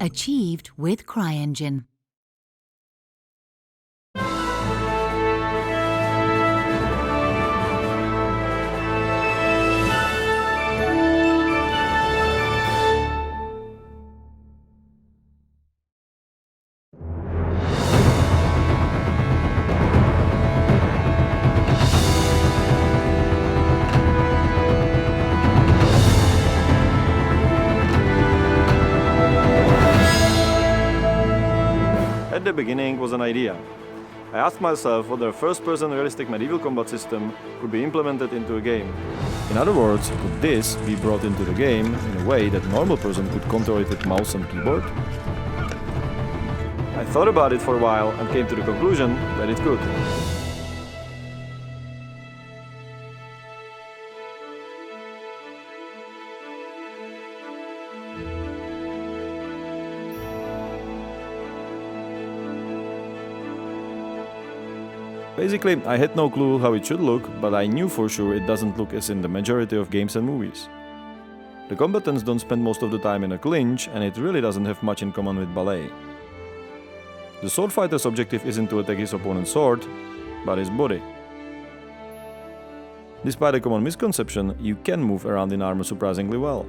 Achieved with CryEngine. At the beginning was an idea. I asked myself whether a first-person realistic medieval combat system could be implemented into a game. In other words, could this be brought into the game in a way that a normal person could control it with mouse and keyboard? I thought about it for a while and came to the conclusion that it could. Basically, I had no clue how it should look, but I knew for sure it doesn't look as in the majority of games and movies. The combatants don't spend most of the time in a clinch, and it really doesn't have much in common with ballet. The sword fighter's objective isn't to attack his opponent's sword, but his body. Despite a common misconception, you can move around in armor surprisingly well.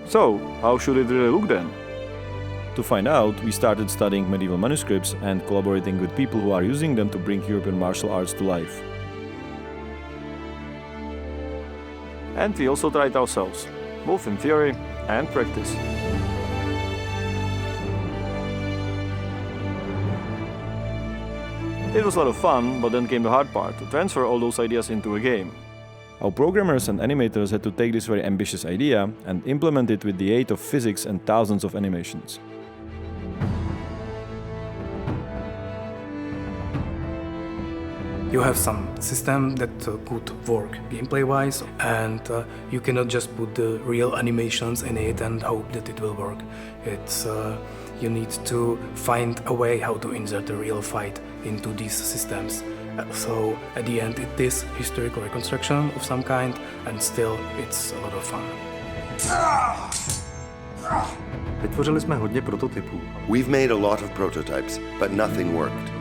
So, how should it really look then? To find out, we started studying medieval manuscripts and collaborating with people who are using them to bring European martial arts to life. And we also tried ourselves, both in theory and practice. It was a lot of fun, but then came the hard part, to transfer all those ideas into a game. Our programmers and animators had to take this very ambitious idea and implement it with the aid of physics and thousands of animations. You have some system that could work gameplay-wise, and you cannot just put the real animations in it and hope that it will work. You need to find a way how to insert a real fight into these systems. So at the end it is historical reconstruction of some kind, and still it's a lot of fun. Vytvořili jsme hodně prototypů. We've made a lot of prototypes, but nothing worked.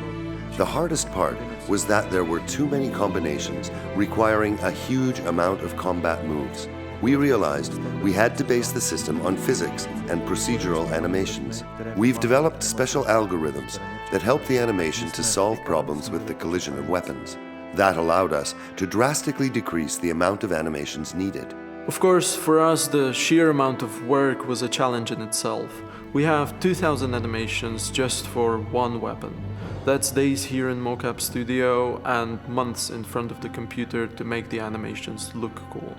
The hardest part was that there were too many combinations requiring a huge amount of combat moves. We realized we had to base the system on physics and procedural animations. We've developed special algorithms that help the animation to solve problems with the collision of weapons. That allowed us to drastically decrease the amount of animations needed. Of course, for us, the sheer amount of work was a challenge in itself. We have 2,000 animations just for one weapon. That's days here in mocap studio and months in front of the computer to make the animations look cool.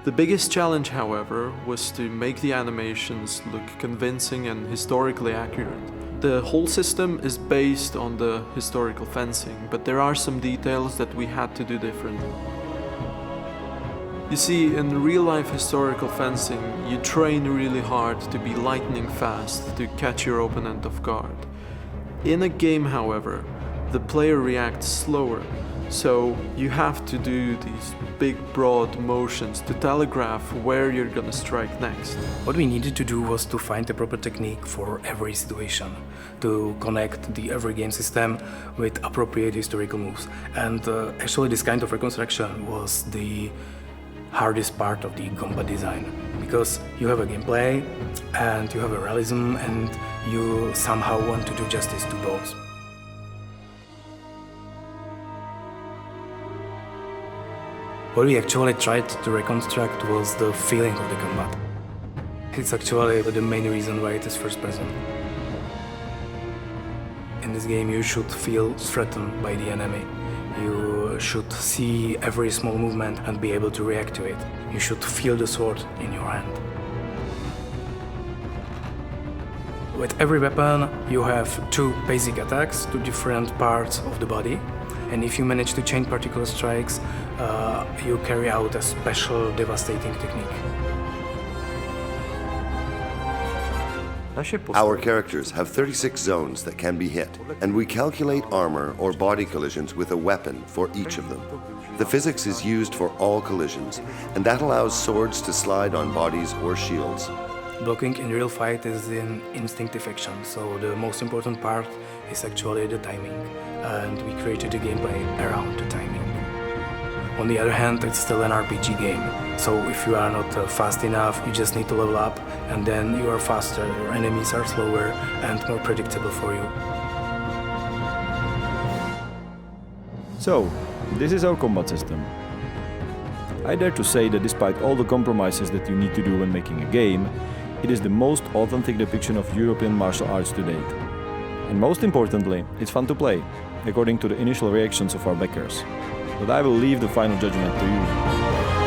The biggest challenge, however, was to make the animations look convincing and historically accurate. The whole system is based on the historical fencing, but there are some details that we had to do differently. You see, in real-life historical fencing, you train really hard to be lightning fast to catch your opponent off guard. In a game, however, the player reacts slower, so you have to do these big, broad motions to telegraph where you're gonna strike next. What we needed to do was to find the proper technique for every situation, to connect the every game system with appropriate historical moves. And actually this kind of reconstruction was the hardest part of the combat design, because you have a gameplay and you have a realism and you somehow want to do justice to both. What we actually tried to reconstruct was the feeling of the combat. It's actually the main reason why it is first person. In this game you should feel threatened by the enemy. You should see every small movement and be able to react to it. You should feel the sword in your hand. With every weapon you have two basic attacks to different parts of the body, and if you manage to chain particular strikes, you carry out a special devastating technique. Naše Our postavy characters have 36 zones that can be hit, and we calculate armor or body collisions with a weapon for each of them. The physics is used for all collisions, and that allows swords to slide on bodies or shields. Blocking in real fight is an instinctive action, so the most important part is actually the timing, and we created the gameplay around the timing. On the other hand, it's still an RPG game, so if you are not fast enough, you just need to level up, and then you are faster, your enemies are slower and more predictable for you. So, this is our combat system. I dare to say that despite all the compromises that you need to do when making a game, it is the most authentic depiction of European martial arts to date. And most importantly, it's fun to play, according to the initial reactions of our backers. But I will leave the final judgment to you.